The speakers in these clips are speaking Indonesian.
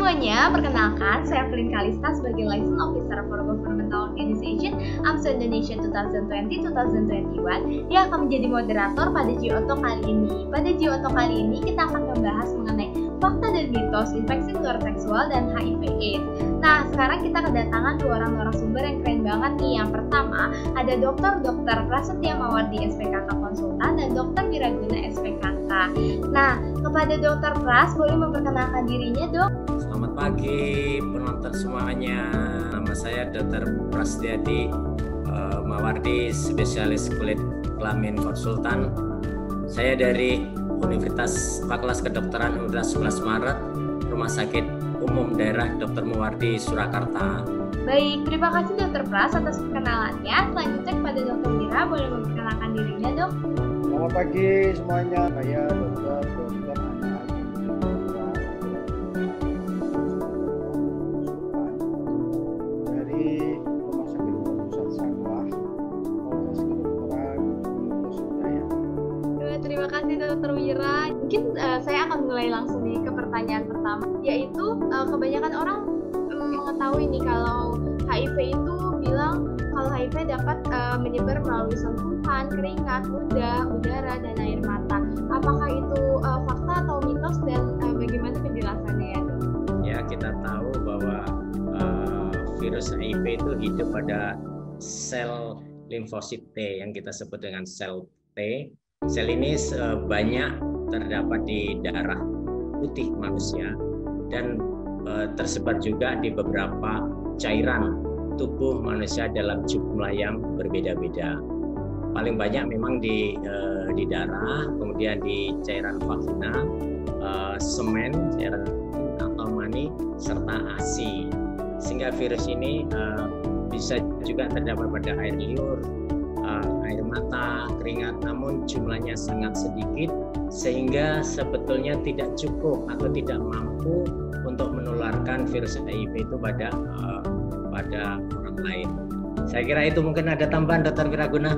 semuanya, perkenalkan saya Evelyn Kalista sebagai Liaison Officer for Governmental Organization AMSO Indonesia 2020-2021 yang akan menjadi moderator pada G-Oto kali ini. Pada G-Oto kali ini kita akan membahas mengenai fakta dan mitos infeksi menular seksual dan HIV/AIDS. Nah, sekarang kita kedatangan dua orang narasumber yang keren banget nih. Yang pertama ada Dr. Prasetya Mawardi SPKK Konsultan dan Dr. Wiraguna SPKK. Nah, kepada Dr. Pras boleh memperkenalkan dirinya, Dok? Selamat pagi penonton semuanya. Nama saya Dr. Prasetya Mawardi, spesialis kulit kelamin konsultan. Saya dari Universitas Fakultas Kedokteran Universitas 11 Maret, Rumah Sakit Umum Daerah Dr. Mawardi, Surakarta. Baik, terima kasih Dr. Pras atas perkenalannya. Selanjutnya kepada Dr. Wira, boleh memperkenalkan dirinya, Dok? Selamat pagi semuanya, saya Dr. dari Rumah Sakit Umum Pusat Sanglah, Fakultas Kedokteran Universitas Udaya. Terima kasih Dr. Wira. Mungkin saya akan mulai langsung nih ke pertanyaan pertama, yaitu kebanyakan orang mengetahui nih kalau HIV itu bilang kalau HIV dapat menyebar melalui sentuhan, keringat, ludah, udara, dan air mata. Apakah itu fakta atau mitos dan bagaimana penjelasannya ya, Dok? Ya, kita tahu bahwa virus HIV itu hidup pada sel limfosit T yang kita sebut dengan sel T. Sel ini banyak terdapat di darah putih manusia dan tersebar juga di beberapa cairan tubuh manusia dalam jumlah yang berbeda-beda. Paling banyak memang di darah, kemudian di cairan vagina, semen, cairan atau mani, serta ASI. Sehingga virus ini bisa juga terdapat pada air liur, air mata, keringat, namun jumlahnya sangat sedikit sehingga sebetulnya tidak cukup atau tidak mampu untuk menularkan virus HIV itu pada orang lain. Saya kira itu. Mungkin ada tambahan, Dr. Wiraguna.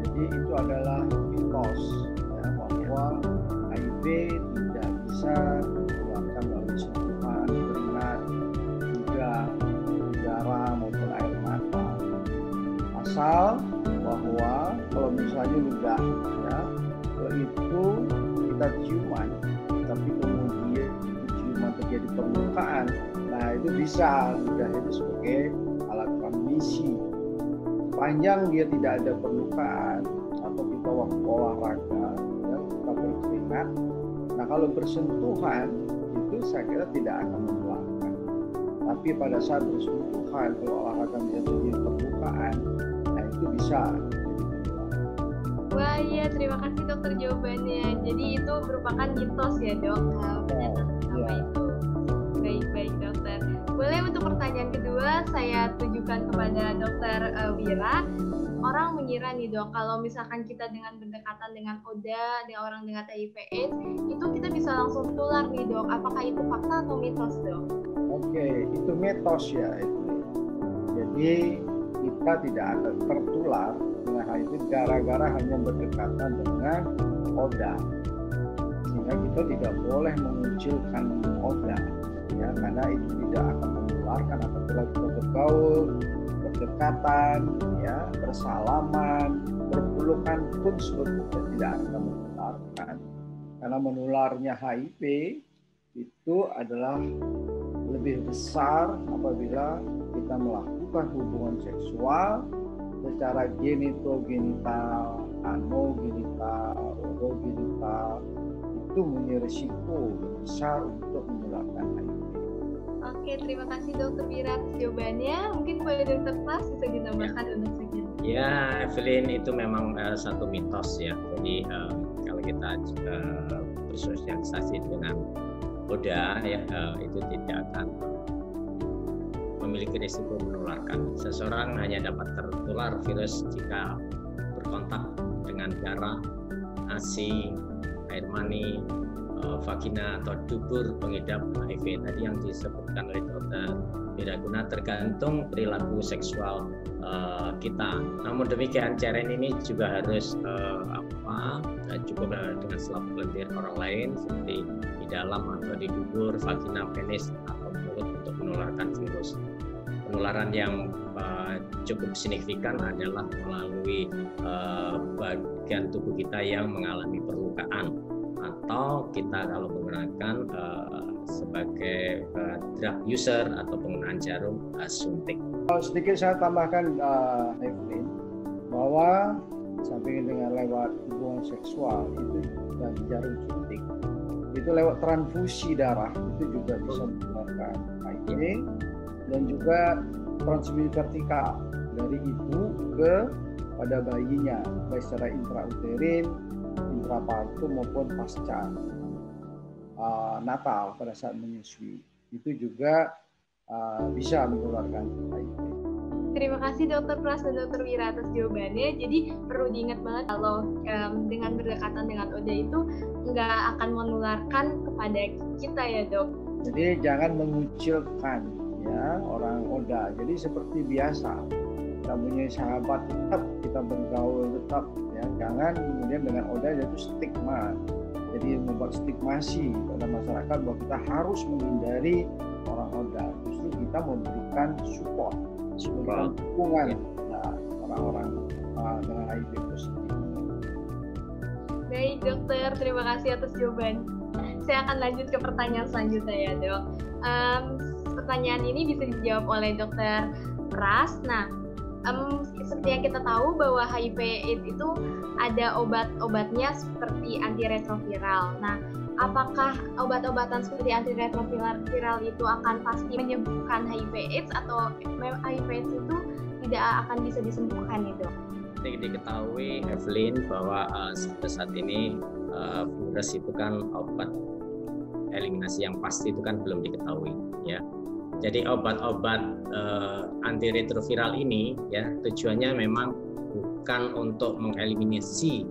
Jadi itu adalah mitos ya, bahwa HIV tidak bisa dikeluarkan melalui sentuhan, keringat, ludah, udara maupun air mata. Asal bahwa kalau misalnya ludah ya, itu kita ciuman, tapi kemudian ciuman terjadi permukaan, nah itu bisa ludah itu sebagai alat transmisi. Sepanjang dia tidak ada permukaan atau kita waktu olahraga ya, kita berkeringat, nah kalau bersentuhan itu saya kira tidak akan menularkan. Tapi pada saat bersentuhan, kalau olahraga bisa terjadi permukaan, nah itu bisa. Wah iya, terima kasih dokter jawabannya. Jadi itu merupakan mitos ya, Dok, pernyataan pertama itu. Baik dokter. Boleh untuk pertanyaan kedua saya tujukan kepada Dokter Wira. Orang mengira nih, Dok, kalau misalkan kita dengan berdekatan dengan ODA, dengan orang dengan HIV/AIDS, itu kita bisa langsung tular nih, Dok. Apakah itu fakta atau mitos, Dok? Oke, itu mitos ya itu. Jadi kita tidak akan tertular dengan HIV gara-gara hanya berdekatan dengan ODA. Sehingga kita tidak boleh mengucilkan ODA ya, karena itu tidak akan menularkan. Apabila kita bergaul, berdekatan ya, bersalaman, berpelukan pun sebetulnya tidak akan menularkan. Karena menularnya HIV itu adalah lebih besar apabila kita melakukan hubungan seksual secara genitogenital, anogenital, urogenital, itu mempunyai risiko besar untuk menularkan HIV. Oke, terima kasih Dokter Wira atas jawabannya. Mungkin boleh Dokter Pras bisa ditambahkan untuk sekian. Ya, Evelyn, itu memang satu mitos ya. Jadi kalau kita bersosialisasi dengan ODA ya, itu tidak akan memiliki risiko menularkan. Seseorang hanya dapat tertular virus jika berkontak dengan darah, ASI, air mani, vagina atau dubur pengidap HIV tadi yang disebutkan oleh Dr. tidak guna tergantung perilaku seksual kita. Namun demikian, cairan ini juga harus cukup dengan selap lendir orang lain seperti di dalam atau di dubur, vagina, penis atau mulut untuk menularkan virus. Penularan yang cukup signifikan adalah melalui bagian tubuh kita yang mengalami perlukaan, atau kita kalau menggunakan sebagai drug user atau penggunaan jarum suntik. Sedikit saya tambahkan, Evelyn, bahwa samping dengan lewat hubungan seksual itu dan jarum suntik, itu lewat transfusi darah itu juga bisa menularkan HIV, dan juga transmisi vertikal dari ibu pada bayinya, baik secara intrauterin, intrapartum maupun pasca natal pada saat menyusui, itu juga bisa menularkan HIV. Terima kasih Dr. Pras dan Dr. Wira atas jawabannya. Jadi perlu diingat banget kalau dengan berdekatan dengan ODA itu nggak akan menularkan kepada kita ya dok. Jadi jangan mengucilkan ya orang ODA. Jadi seperti biasa kita punya sahabat tetap, kita bergaul tetap ya. Jangan kemudian dengan ODA itu stigma. Jadi membuat stigmasi pada masyarakat bahwa kita harus menghindari orang ODA. Justru kita memberikan support, dukungan orang-orang dengan HIV positif. Baik dokter, terima kasih atas jawaban. Saya akan lanjut ke pertanyaan selanjutnya ya dok. Pertanyaan ini bisa dijawab oleh Dokter Pras. Nah, seperti yang kita tahu bahwa HIV/AIDS itu ada obat-obatnya seperti antiretroviral. Nah, apakah obat-obatan seperti antiretroviral itu akan pasti menyembuhkan HIV/AIDS atau HIV/AIDS itu tidak akan bisa disembuhkan nih dok? Diketahui Evelyn bahwa sampai saat ini virus itu kan obat eliminasi yang pasti itu kan belum diketahui ya. Jadi obat-obat antiretroviral ini ya tujuannya memang bukan untuk mengeliminasi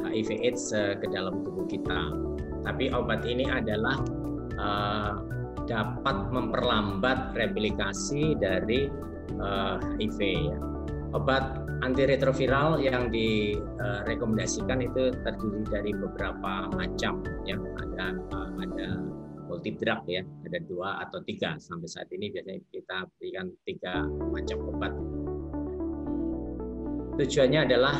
HIV/AIDS ke dalam tubuh kita, tapi obat ini adalah dapat memperlambat replikasi dari HIV ya. Obat antiretroviral yang direkomendasikan itu terdiri dari beberapa macam ya, ada multi drug ya, ada 2 atau 3. Sampai saat ini biasanya kita berikan 3 macam obat. Tujuannya adalah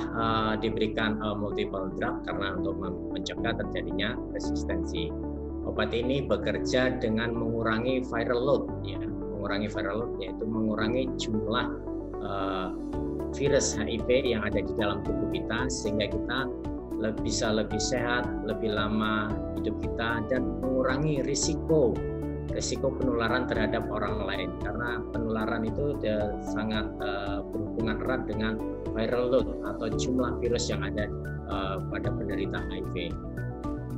diberikan multiple drug karena untuk mencegah terjadinya resistensi. Obat ini bekerja dengan mengurangi viral load ya, mengurangi viral load yaitu mengurangi jumlah virus HIV yang ada di dalam tubuh kita sehingga kita bisa lebih sehat, lebih lama hidup kita, dan mengurangi risiko penularan terhadap orang lain, karena penularan itu sangat berhubungan erat dengan viral load atau jumlah virus yang ada pada penderita HIV.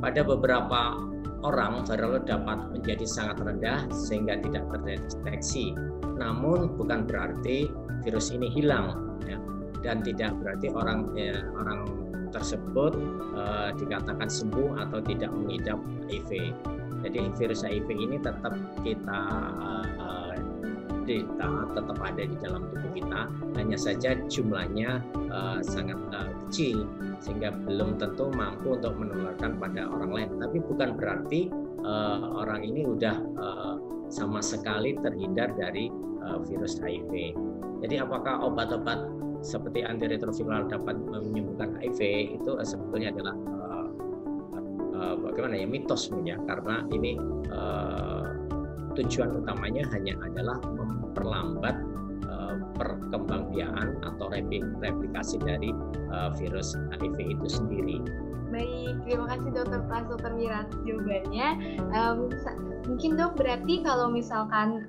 Pada beberapa orang viral load dapat menjadi sangat rendah sehingga tidak terdeteksi. Namun bukan berarti virus ini hilang ya, dan tidak berarti orang tersebut dikatakan sembuh atau tidak mengidap HIV. Jadi virus HIV ini tetap kita tetap ada di dalam tubuh kita, hanya saja jumlahnya sangat kecil sehingga belum tentu mampu untuk menularkan pada orang lain. Tapi bukan berarti orang ini udah sama sekali terhindar dari virus HIV. Jadi apakah obat-obat seperti antiretroviral dapat menyembuhkan HIV itu sebetulnya adalah bagaimana ya, mitos sebenarnya, karena ini tujuan utamanya hanya adalah memperlambat perkembangbiakan atau replikasi dari virus HIV itu sendiri. Baik, terima kasih Dokter Pras, Dokter Wira atas jawabannya. Mungkin dok, berarti kalau misalkan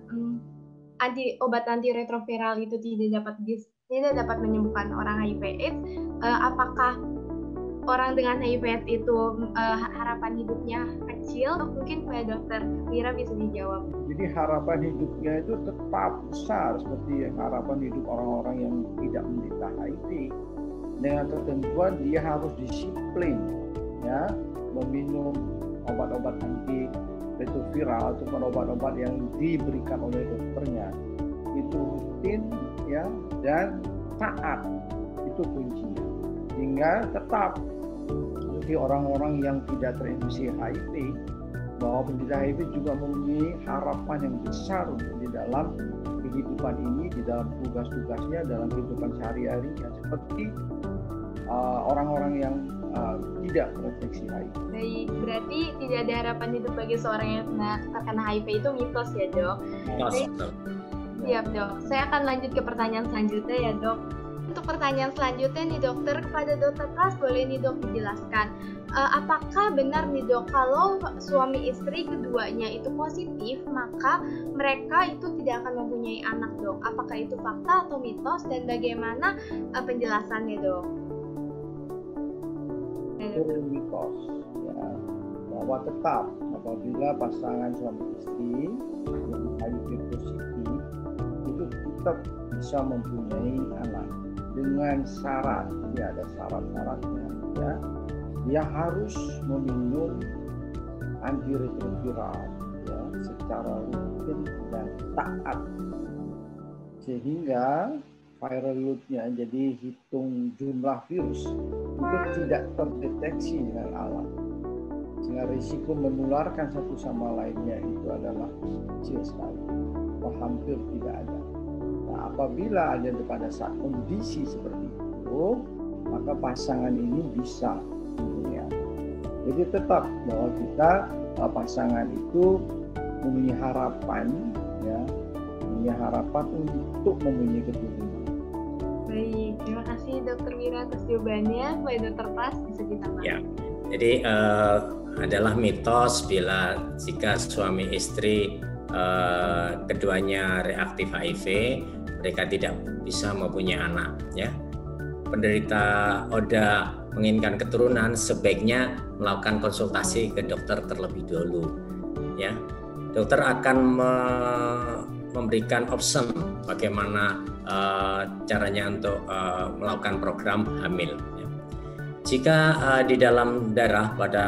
obat antiretroviral itu tidak dapat menyembuhkan orang HIV/AIDS, apakah orang dengan HIV/AIDS itu harapan hidupnya kecil? Mungkin Pak Dokter Wira bisa dijawab. Jadi harapan hidupnya itu tetap besar seperti harapan hidup orang-orang yang tidak menderita HIV. Dengan ketentuan dia harus disiplin ya, meminum obat-obat anti retroviral ataupun obat-obat yang diberikan oleh dokternya itu rutin ya dan taat, itu kuncinya. Sehingga tetap bagi orang-orang yang tidak terinfeksi HIV, bahwa penderita HIV juga mempunyai harapan yang besar untuk di dalam kehidupan ini, di dalam tugas-tugasnya, dalam kehidupan sehari-harinya, seperti orang-orang yang tidak terinfeksi HIV. Baik, berarti tidak ada harapan hidup bagi seorang yang terkena HIV itu mitos ya dok? Siap dok, saya akan lanjut ke pertanyaan selanjutnya ya dok. Untuk pertanyaan selanjutnya nih dokter, kepada dokter Pras boleh nih dok dijelaskan, apakah benar nih dok kalau suami istri keduanya itu positif maka mereka itu tidak akan mempunyai anak dok? Apakah itu fakta atau mitos dan bagaimana penjelasannya dok? Itu mitos ya, bahwa tetap apabila pasangan suami istri yang HIV positif itu tetap bisa mempunyai anak dengan syarat, ya ada syarat-syaratnya ya. Dia harus meminum antiretroviral ya secara rutin dan taat, sehingga viral load-nya, jadi hitung jumlah virus itu tidak terdeteksi dengan alat, sehingga risiko menularkan satu sama lainnya itu adalah kecil sekali atau hampir tidak ada. Nah, apabila ada pada saat kondisi seperti itu, maka pasangan ini bisa mempunyai anak. Jadi tetap bahwa kita pasangan itu mempunyai harapan ya, mempunyai harapan untuk mempunyai keturunan. Baik, terima kasih Dokter Wira atas jawabannya. Baik Dokter Pras, bisa ditambahkan? Ya, jadi adalah mitos bila jika suami istri keduanya reaktif HIV, mereka tidak bisa mempunyai anak. Ya, penderita ODA menginginkan keturunan sebaiknya melakukan konsultasi ke dokter terlebih dahulu. Ya, dokter akan memberikan option bagaimana caranya untuk melakukan program hamil. Ya. Jika di dalam darah pada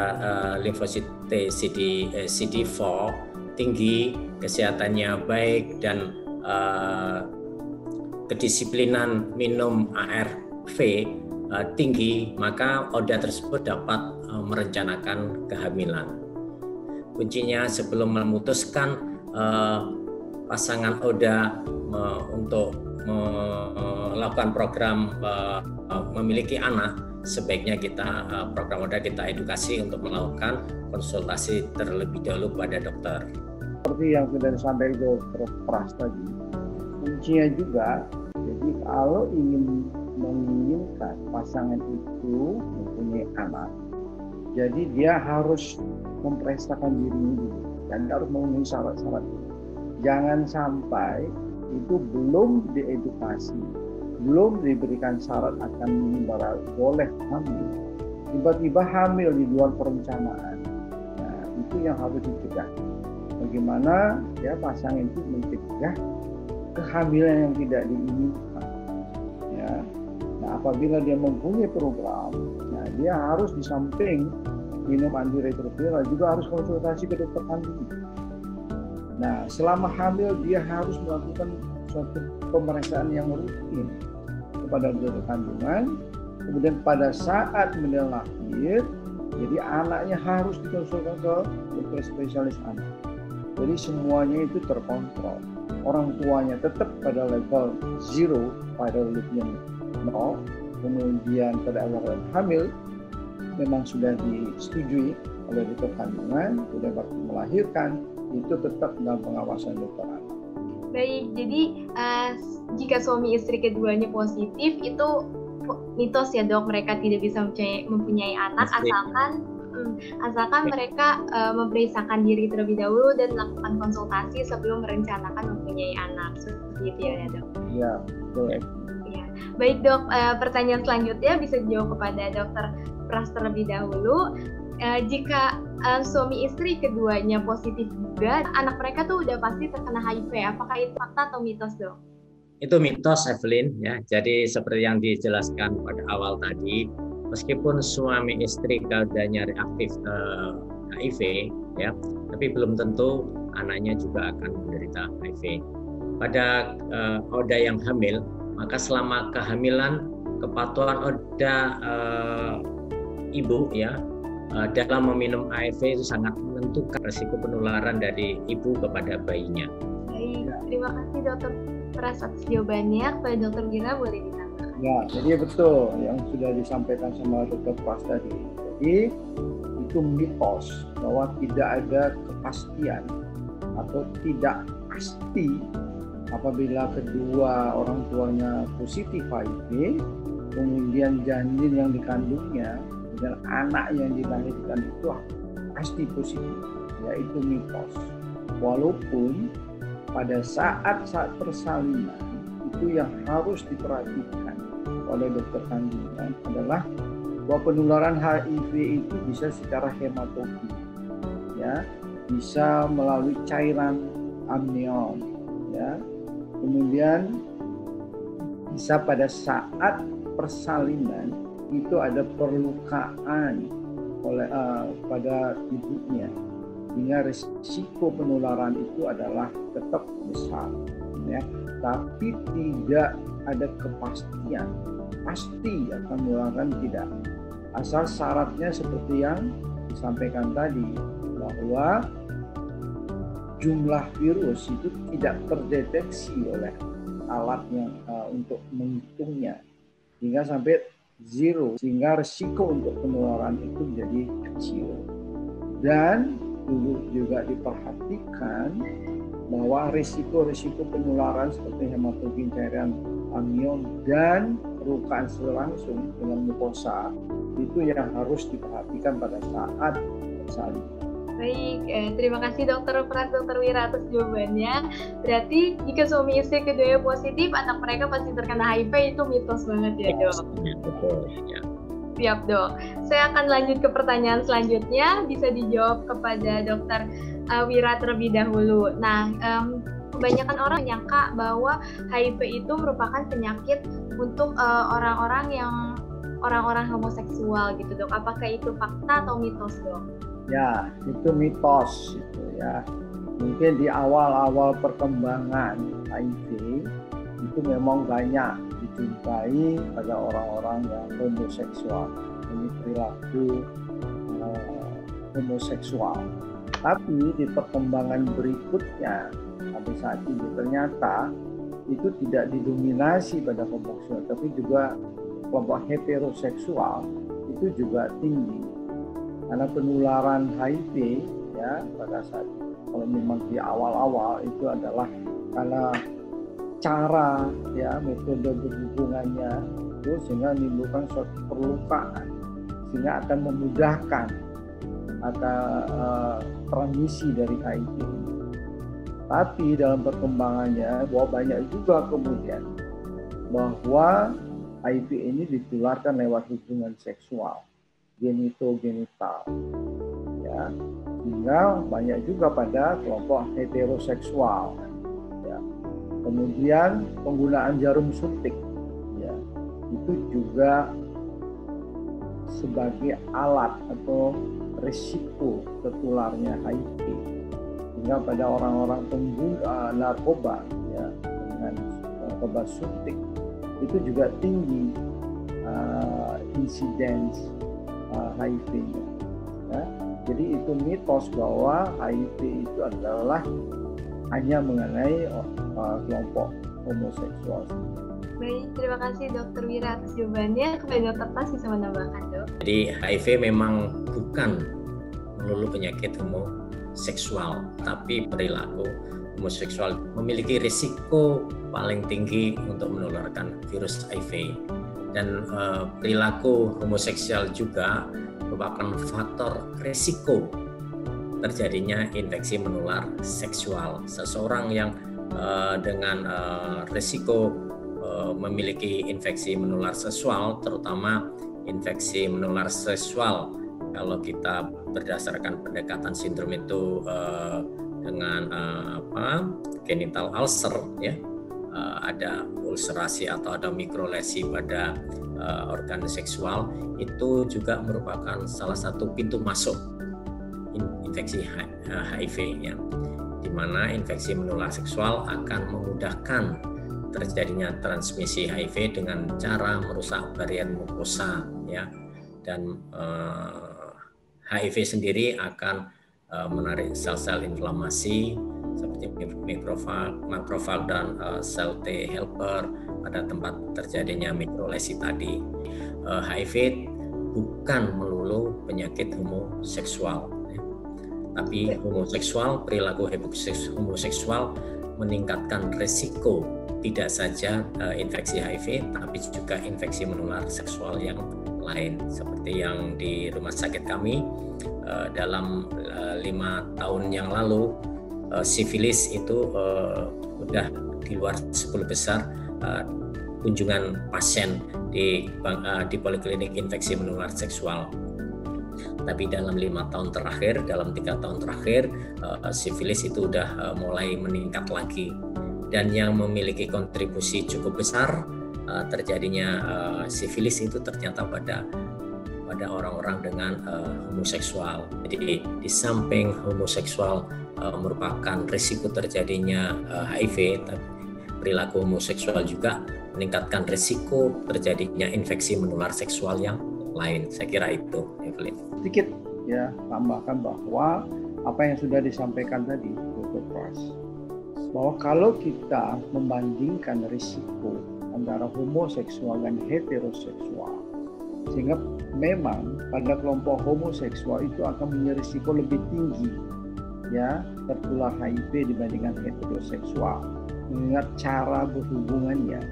limfosit T CD4 tinggi, kesehatannya baik dan kedisiplinan minum ARV tinggi, maka ODA tersebut dapat merencanakan kehamilan. Kuncinya sebelum memutuskan pasangan ODA untuk melakukan program memiliki anak, sebaiknya kita program ODA kita edukasi untuk melakukan konsultasi terlebih dahulu pada dokter. Seperti yang sudah disampaikan Dokter Pras tadi, kuncinya juga, jadi kalau menginginkan pasangan itu mempunyai anak, jadi dia harus mempersiapkan dirinya dulu dan harus memenuhi syarat-syarat itu. Jangan sampai itu belum diedukasi, belum diberikan syarat akan boleh hamil, tiba-tiba hamil di luar perencanaan. Nah, itu yang harus dicegah. Bagaimana ya pasangan itu mencegah kehamilan yang tidak diinginkan. Ya. Nah, apabila dia mempunyai program, nah dia harus di samping minum antiretroviral juga harus konsultasi ke dokter kandungan. Nah, selama hamil dia harus melakukan suatu pemeriksaan yang rutin kepada dokter kandungan. Kemudian pada saat menjelang lahir, jadi anaknya harus dikonsultasikan ke dokter spesialis anak. Jadi semuanya itu terkontrol. Orang tuanya tetap pada level 0, viral load-nya 0. Kemudian pada awal hamil memang sudah disetujui oleh dokter kandungan, sudah waktu melahirkan itu tetap dalam pengawasan dokter anak. Baik, jadi jika suami istri keduanya positif itu mitos ya dok, mereka tidak bisa mempunyai anak asalkan mereka memeriksakan diri terlebih dahulu dan melakukan konsultasi sebelum merencanakan mempunyai anak, seperti itu ya dok. Iya, betul. Ya. Baik dok, pertanyaan selanjutnya bisa dijawab kepada Dokter Pras terlebih dahulu. Jika suami istri keduanya positif juga, anak mereka tuh udah pasti terkena HIV. Apakah itu fakta atau mitos, dok? Itu mitos, Evelyn. Ya, jadi seperti yang dijelaskan pada awal tadi, meskipun suami istri keduanya reaktif HIV, ya, tapi belum tentu anaknya juga akan menderita HIV. Pada ODA yang hamil, maka selama kehamilan kepatuhan ODA ibu ya dalam meminum ARV itu sangat menentukan risiko penularan dari ibu kepada bayinya. Baik, terima kasih Dokter Pras atas jawabannya. Kepada Dokter Wira boleh ditambahkan. Ya, jadi betul yang sudah disampaikan sama Dokter Pras tadi. Jadi itu mitos bahwa tidak ada kepastian atau tidak pasti apabila kedua orang tuanya positif HIV, kemudian janin yang dikandungnya dan anak yang dilahirkan itu pasti positif, yaitu mitos. Walaupun pada saat persalinan itu yang harus diperhatikan oleh dokter kandungan adalah bahwa penularan HIV itu bisa secara hematologi, ya, bisa melalui cairan amnion, ya, kemudian bisa pada saat persalinan itu ada perlukaan oleh pada ibunya, sehingga risiko penularan itu adalah tetap besar, ya, tapi tidak ada kepastian pasti akan menularkan tidak. Asal syaratnya seperti yang disampaikan tadi, bahwa jumlah virus itu tidak terdeteksi oleh alat yang untuk menghitungnya hingga sampai zero, sehingga risiko untuk penularan itu menjadi kecil. Dan dulu juga diperhatikan bahwa risiko penularan seperti hematologi cairan amnion dan perlukaan langsung dengan mukosa itu yang harus diperhatikan pada saat persalinan. Baik, terima kasih Dokter Pras, Dokter Wira atas jawabannya. Berarti jika suami istri keduanya positif, anak mereka pasti terkena HIV, itu mitos banget ya Dok? Betul, ya. Siap Dok. Saya akan lanjut ke pertanyaan selanjutnya, bisa dijawab kepada Dokter Wira terlebih dahulu. Nah, kebanyakan orang menyangka bahwa HIV itu merupakan penyakit untuk orang-orang homoseksual gitu Dok. Apakah itu fakta atau mitos Dok? Ya, itu mitos itu ya. Mungkin di awal-awal perkembangan HIV itu memang banyak dijumpai pada orang-orang yang homoseksual, ini perilaku homoseksual. Tapi di perkembangan berikutnya sampai saat ini ternyata itu tidak didominasi pada homoseksual, tapi juga kelompok heteroseksual itu juga tinggi. Karena penularan HIV ya pada saat kalau memang di awal-awal itu adalah karena cara ya metode berhubungannya itu sehingga menimbulkan suatu perlukaan sehingga akan memudahkan transmisi dari HIV ini. Tapi dalam perkembangannya bahwa banyak juga kemudian bahwa HIV ini ditularkan lewat hubungan seksual genitogenital, ya, sehingga banyak juga pada kelompok heteroseksual, ya. Kemudian penggunaan jarum suntik, ya, itu juga sebagai alat atau risiko tertularnya HIV, sehingga pada orang-orang pengguna narkoba, ya, dengan narkoba suntik itu juga tinggi insiden HIV-nya. Ya. Jadi itu mitos bahwa HIV itu adalah hanya mengenai kelompok homoseksual. Baik, terima kasih Dokter Wira atas jawabannya. Kepada Dokter Pras bisa menambahkan Dok. Jadi HIV memang bukan melulu penyakit homoseksual, tapi perilaku homoseksual memiliki risiko paling tinggi untuk menularkan virus HIV. Dan perilaku homoseksual juga merupakan faktor risiko terjadinya infeksi menular seksual. Seseorang yang dengan risiko memiliki infeksi menular seksual, terutama infeksi menular seksual, kalau kita berdasarkan pendekatan sindrom itu dengan genital ulcer, ya, ada ulcerasi atau ada mikrolesi pada organ seksual, itu juga merupakan salah satu pintu masuk infeksi HIV ya, di mana infeksi menular seksual akan memudahkan terjadinya transmisi HIV dengan cara merusak barrier mukosa ya, dan HIV sendiri akan menarik sel-sel inflamasi seperti makrofag dan sel T helper pada tempat terjadinya mikrolesi tadi. HIV bukan melulu penyakit homoseksual, ya. Tapi perilaku homoseksual meningkatkan risiko tidak saja infeksi HIV, tapi juga infeksi menular seksual yang lain. Seperti yang di rumah sakit kami dalam 5 tahun yang lalu, sifilis itu udah di luar 10 besar kunjungan pasien di poliklinik infeksi menular seksual. Tapi dalam 5 tahun terakhir, dalam 3 tahun terakhir, sifilis itu udah mulai meningkat lagi. Dan yang memiliki kontribusi cukup besar terjadinya sifilis itu ternyata pada orang-orang dengan homoseksual. Jadi di samping homoseksual merupakan risiko terjadinya HIV, perilaku homoseksual juga meningkatkan risiko terjadinya infeksi menular seksual yang lain. Saya kira itu, Evelyn. Sedikit ya, tambahkan bahwa apa yang sudah disampaikan tadi, Dr. Pras, bahwa kalau kita membandingkan risiko antara homoseksual dan heteroseksual, sehingga memang pada kelompok homoseksual itu akan punya risiko lebih tinggi ya tertular HIV dibandingkan heteroseksual, mengingat cara berhubungannya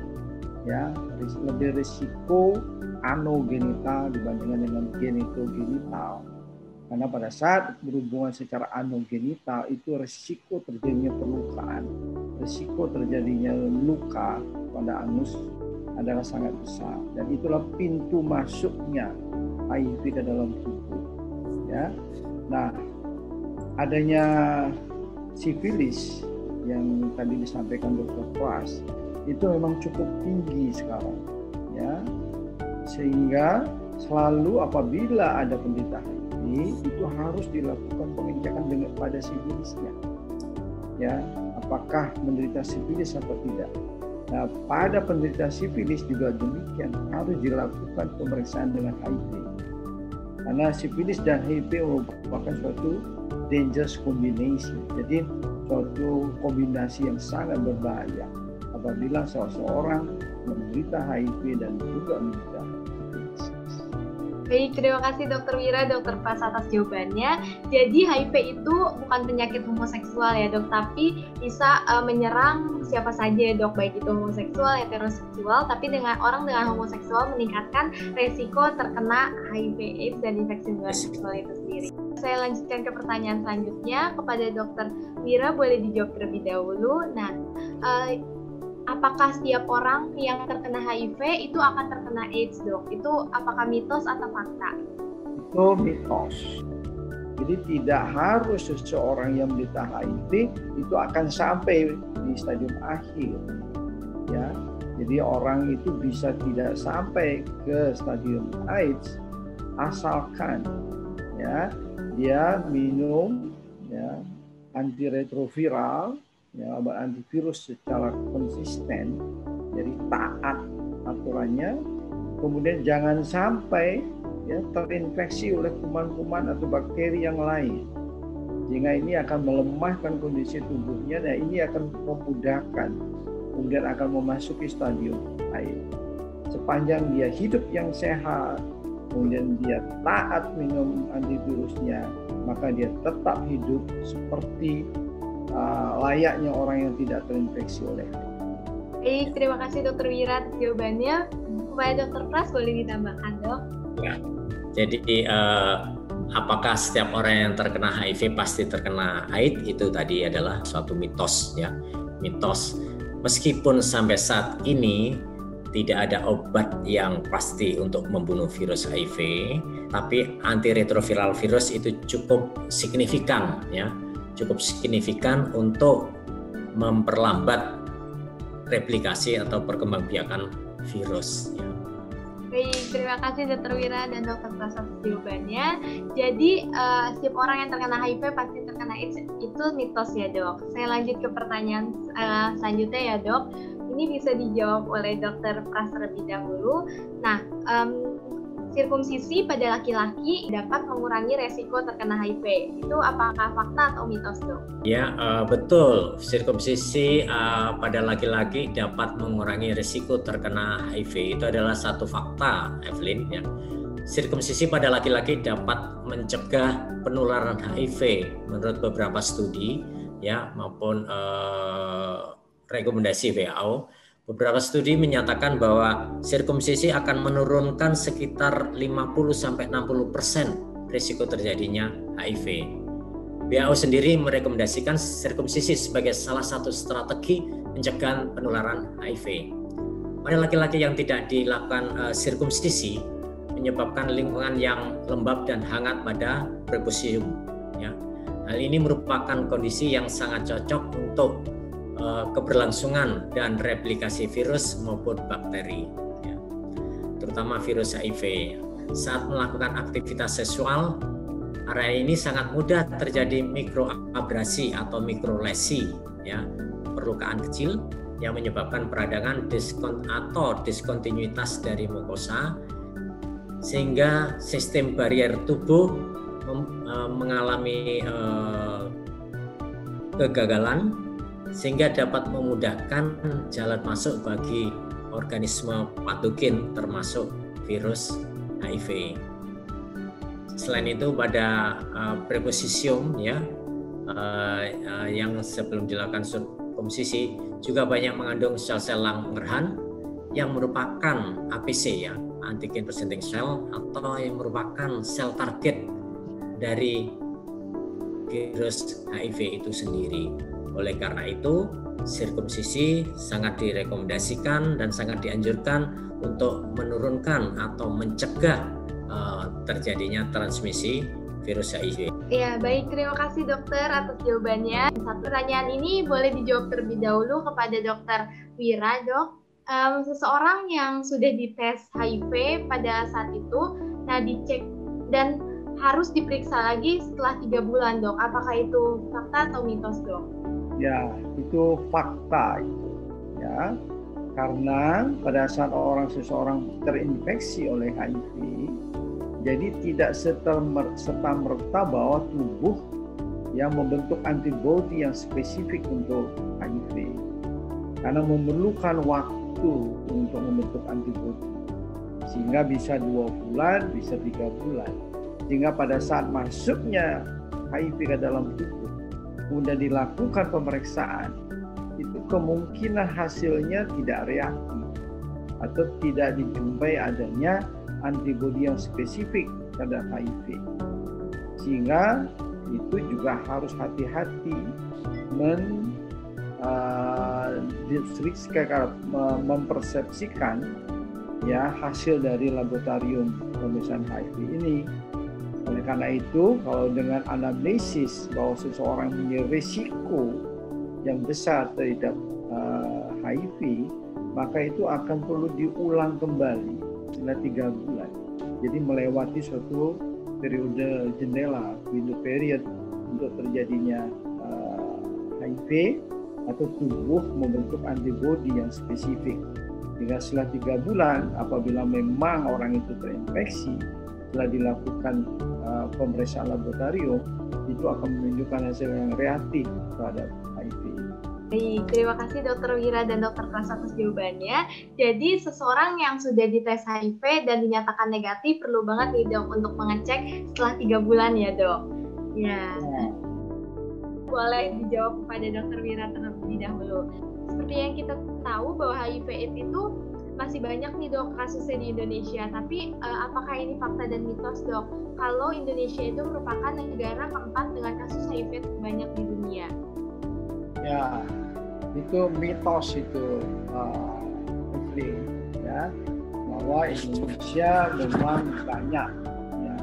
ya lebih risiko anogenital dibandingkan dengan genitogenital. Karena pada saat berhubungan secara anogenital itu risiko terjadinya perlukaan, risiko terjadinya luka pada anus adalah sangat besar, dan itulah pintu masuknya HIV ke dalam tubuh. Ya, nah adanya sifilis yang tadi disampaikan Dr. Pras itu memang cukup tinggi sekarang, ya, sehingga selalu apabila ada penderita itu harus dilakukan pengecekan pada sifilisnya, ya, apakah menderita sifilis atau tidak. Nah, pada penderita sifilis juga demikian, harus dilakukan pemeriksaan dengan HIV, karena sifilis dan HIV merupakan suatu dangerous combination, jadi suatu kombinasi yang sangat berbahaya apabila seseorang menderita HIV dan juga menderita. Baik, terima kasih Dr. Wira, Dr. Pras atas jawabannya. Jadi HIV itu bukan penyakit homoseksual ya dok, tapi bisa menyerang siapa saja ya dok, baik itu homoseksual, heteroseksual, tapi dengan orang dengan homoseksual meningkatkan resiko terkena HIV/AIDS dan infeksi menular seksual itu sendiri. Saya lanjutkan ke pertanyaan selanjutnya kepada Dr. Wira, boleh dijawab terlebih dahulu. Nah, apakah setiap orang yang terkena HIV itu akan terkena AIDS dok? Itu apakah mitos atau fakta? Itu mitos. Jadi tidak harus seseorang yang menderita HIV itu akan sampai di stadium akhir. Ya, jadi orang itu bisa tidak sampai ke stadium AIDS asalkan ya dia minum ya antiretroviral, ya, obat antivirus secara konsisten, jadi taat aturannya, kemudian jangan sampai ya terinfeksi oleh kuman-kuman atau bakteri yang lain, sehingga ini akan melemahkan kondisi tubuhnya dan ini akan memudahkan kemudian akan memasuki stadium akhir. Sepanjang dia hidup yang sehat, kemudian dia taat minum antivirusnya, maka dia tetap hidup seperti layaknya orang yang tidak terinfeksi oleh HIV. Baik, terima kasih Dr. Wira atas jawabannya. Kepada Dr. Pras boleh ditambahkan dok? Ya, jadi apakah setiap orang yang terkena HIV pasti terkena AIDS? Itu tadi adalah suatu mitos ya, mitos. Meskipun sampai saat ini tidak ada obat yang pasti untuk membunuh virus HIV, tapi antiretroviral virus itu cukup signifikan ya. Cukup signifikan untuk memperlambat replikasi atau perkembangbiakan virus. Ya. Baik, terima kasih Dr. Wira dan Dr. Pras atas jawabannya. Jadi setiap orang yang terkena HIV pasti terkena AIDS, itu mitos ya dok. Saya lanjut ke pertanyaan selanjutnya ya dok. Ini bisa dijawab oleh Dr. Pras terlebih dahulu. Nah, sirkumsisi pada laki-laki dapat mengurangi resiko terkena HIV. Itu apakah fakta atau mitos dok? Ya, betul. Sirkumsisi pada laki-laki dapat mengurangi risiko terkena HIV. Itu adalah satu fakta, Evelyn. Ya. Sirkumsisi pada laki-laki dapat mencegah penularan HIV menurut beberapa studi, ya, maupun rekomendasi WHO. Beberapa studi menyatakan bahwa sirkumsisi akan menurunkan sekitar 50-60% risiko terjadinya HIV. WHO sendiri merekomendasikan sirkumsisi sebagai salah satu strategi pencegahan penularan HIV. Pada laki-laki yang tidak dilakukan sirkumsisi menyebabkan lingkungan yang lembab dan hangat pada prepucium. Ya. Hal ini merupakan kondisi yang sangat cocok untuk keberlangsungan dan replikasi virus maupun bakteri, ya. Terutama virus HIV. Saat melakukan aktivitas seksual, area ini sangat mudah terjadi mikroabrasi atau mikrolesi, ya, perlukaan kecil yang menyebabkan peradangan atau diskontinuitas dari mukosa, sehingga sistem barier tubuh mengalami kegagalan, sehingga dapat memudahkan jalan masuk bagi organisme patogen termasuk virus HIV. Selain itu pada preposisium, ya, yang sebelum dilakukan sirkumsisi juga banyak mengandung sel-sel Langerhans yang merupakan APC, ya, antigen presenting cell, atau yang merupakan sel target dari virus HIV itu sendiri. Oleh karena itu, sirkumsisi sangat direkomendasikan dan sangat dianjurkan untuk menurunkan atau mencegah terjadinya transmisi virus HIV. Ya, baik. Terima kasih dokter atas jawabannya. Satu pertanyaan ini boleh dijawab terlebih dahulu kepada Dr. Wira, dok. Seseorang yang sudah dites HIV pada saat itu, nah dicek dan harus diperiksa lagi setelah 3 bulan, dok. Apakah itu fakta atau mitos, dok? Ya, itu fakta itu, ya. Karena pada saat seseorang terinfeksi oleh HIV, jadi tidak serta-merta bahwa tubuh yang membentuk antibodi yang spesifik untuk HIV. Karena memerlukan waktu untuk membentuk antibodi. Sehingga bisa 2 bulan, bisa 3 bulan. Sehingga pada saat masuknya HIV ke dalam tubuh, kemudian dilakukan pemeriksaan, itu kemungkinan hasilnya tidak reaktif atau tidak dijumpai adanya antibodi yang spesifik terhadap HIV. Sehingga itu juga harus hati-hati mempersepsikan, ya, hasil dari laboratorium pemeriksaan HIV ini. Oleh karena itu, kalau dengan anamnesis bahwa seseorang punya risiko yang besar terhadap HIV, maka itu akan perlu diulang kembali setelah 3 bulan. Jadi melewati suatu periode jendela, window period untuk terjadinya HIV atau tubuh membentuk antibodi yang spesifik. Sehingga setelah 3 bulan, apabila memang orang itu terinfeksi, setelah dilakukan pemeriksaan laboratorium, itu akan menunjukkan hasil yang reaktif terhadap HIV. Baik, terima kasih Dr. Wira dan Dr. Pras atas jawabannya. Jadi seseorang yang sudah dites HIV dan dinyatakan negatif perlu banget nih dok untuk mengecek setelah 3 bulan ya dok. Ya. Boleh dijawab kepada Dr. Wira terlebih dahulu. Seperti yang kita tahu bahwa HIV/AIDS itu masih banyak nih dok kasusnya di Indonesia, tapi apakah ini fakta dan mitos dok? Kalau Indonesia itu merupakan negara keempat dengan kasus HIV terbanyak di dunia. Ya, itu mitos itu, ya, bahwa Indonesia memang banyak, ya,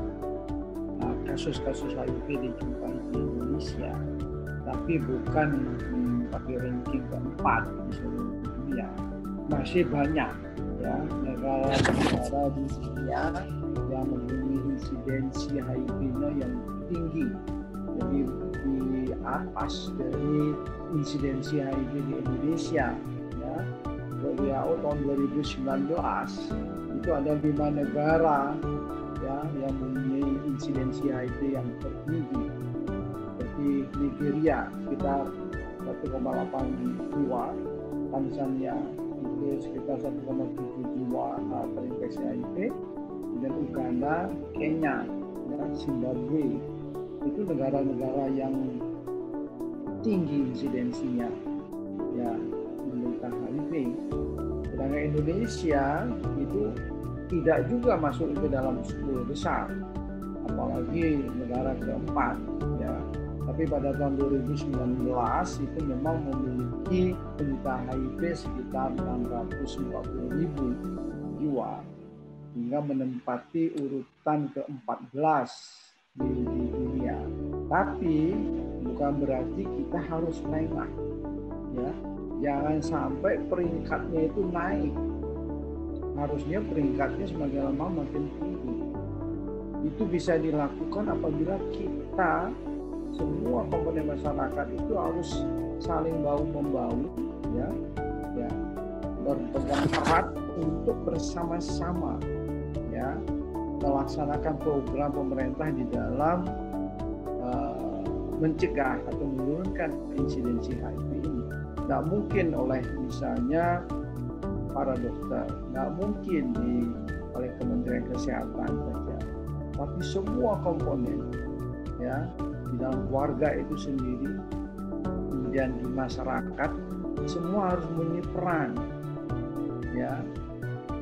kasus-kasus HIV dijumpai di Indonesia, tapi bukan pada ranking keempat di seluruh dunia. Masih banyak ya, negara-negara di dunia yang mempunyai insidensi HIV-nya yang tinggi, jadi di atas dari insidensi HIV di Indonesia. Ya, WHO tahun 2019 itu ada 5 negara ya yang mempunyai insidensi HIV yang tertinggi, seperti Nigeria sekitar 1,8 jiwa, Tanzania itu sekitar 1,7 jiwa terinfeksi HIV, dan Uganda, Kenya, ya, Zimbabwe itu negara-negara yang tinggi insidensinya ya menderita HIV. Sedangkan Indonesia itu tidak juga masuk ke dalam 10 besar, apalagi negara keempat ya. Tapi pada tahun 2019 itu memang memiliki penderita HIV sekitar 640.000 jiwa, hingga menempati urutan ke-14 di dunia. Tapi bukan berarti kita harus lengah ya. Jangan sampai peringkatnya itu naik. Harusnya peringkatnya semakin lama makin tinggi. Itu bisa dilakukan apabila kita semua komponen masyarakat itu harus saling bahu-membahu ya, berpegang erat untuk bersama-sama ya melaksanakan program pemerintah di dalam mencegah atau menurunkan insidensi HIV ini. Nggak mungkin oleh misalnya para dokter, nggak mungkin oleh Kementerian Kesehatan saja, tapi semua komponen ya di dalam keluarga itu sendiri, kemudian di masyarakat, semua harus punya peran ya.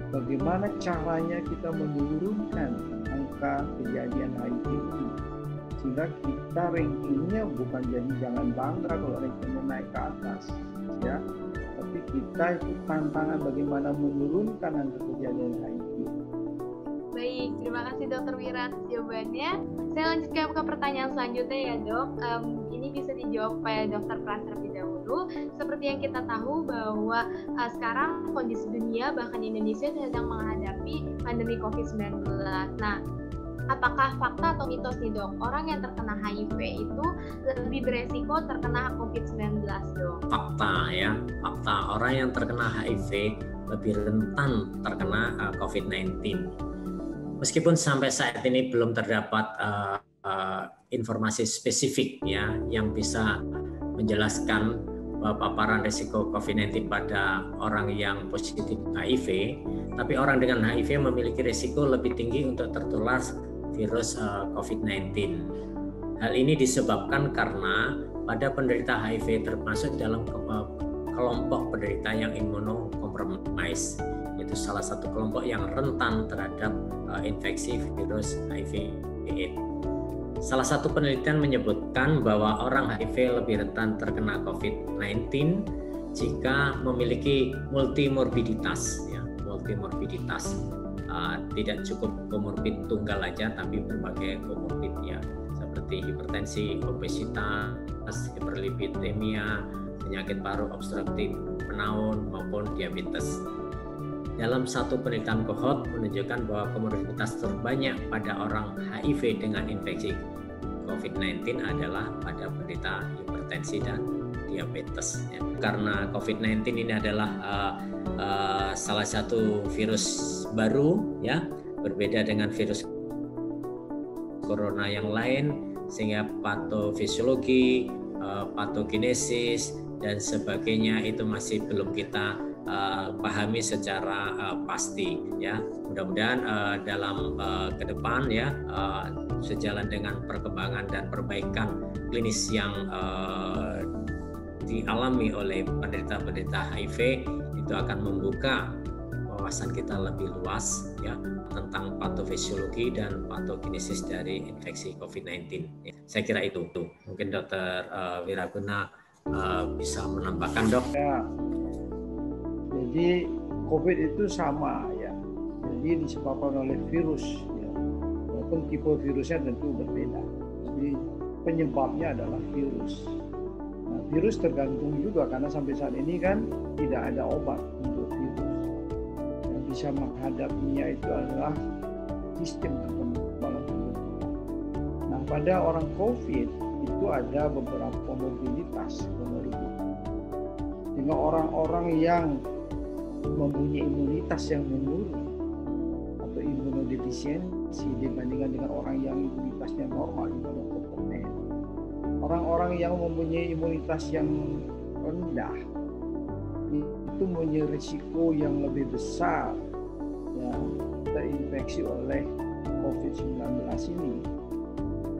Bagaimana caranya kita menurunkan angka kejadian HIV ini, sehingga kita rankingnya bukan jadi jangan bangga kalau rankingnya naik ke atas ya, tapi kita itu tantangan bagaimana menurunkan angka kejadian HIV. Baik, terima kasih Dr. Wira atas jawabannya. Saya lanjutkan ke pertanyaan selanjutnya ya dok. Ini bisa dijawab oleh Dr. Pras terlebih dahulu. Seperti yang kita tahu bahwa sekarang kondisi dunia bahkan Indonesia sedang menghadapi pandemi COVID-19. Nah, apakah fakta atau mitos nih dok, orang yang terkena HIV itu lebih beresiko terkena COVID-19 dok? Fakta ya, fakta orang yang terkena HIV lebih rentan terkena COVID-19. Meskipun sampai saat ini belum terdapat informasi spesifik ya yang bisa menjelaskan paparan risiko COVID-19 pada orang yang positif HIV, tapi orang dengan HIV memiliki risiko lebih tinggi untuk tertular virus COVID-19. Hal ini disebabkan karena pada penderita HIV termasuk dalam kelompok penderita yang imunokompromis, yaitu salah satu kelompok yang rentan terhadap infeksi virus HIV/AIDS. Salah satu penelitian menyebutkan bahwa orang HIV lebih rentan terkena COVID-19 jika memiliki multimorbiditas. Ya, multimorbiditas tidak cukup komorbid tunggal aja, tapi berbagai komorbid ya, seperti hipertensi, obesitas, hiperlipidemia, penyakit paru obstruktif menaun maupun diabetes. Dalam satu penelitian kohort menunjukkan bahwa komorbiditas terbanyak pada orang HIV dengan infeksi COVID-19 adalah pada penderita hipertensi dan diabetes. Ya. Karena COVID-19 ini adalah salah satu virus baru, ya, berbeda dengan virus corona yang lain, sehingga patofisiologi, patogenesis dan sebagainya itu masih belum kita pahami secara pasti ya. Mudah-mudahan dalam ke depan ya sejalan dengan perkembangan dan perbaikan klinis yang dialami oleh penderita-penderita HIV itu akan membuka wawasan kita lebih luas ya tentang patofisiologi dan patogenesis dari infeksi COVID-19. Saya kira itu. Mungkin Dr. Wiraguna bisa menambahkan, Dok. Ya. Jadi COVID itu sama ya. Jadi disebabkan oleh virus ya. Walaupun tipe virusnya tentu berbeda. Jadi penyebabnya adalah virus. Nah, virus tergantung juga karena sampai saat ini kan tidak ada obat untuk virus. Yang bisa menghadapinya itu adalah sistem tertentu dalam tubuh kita. Nah, pada orang COVID itu ada beberapa mobilitas dengan orang-orang yang mempunyai imunitas yang menurun atau imunodefisiensi dibandingkan dengan orang yang imunitasnya normal, imunokomponen. Orang-orang yang mempunyai imunitas yang rendah itu mempunyai risiko yang lebih besar ya, terinfeksi oleh COVID-19 ini.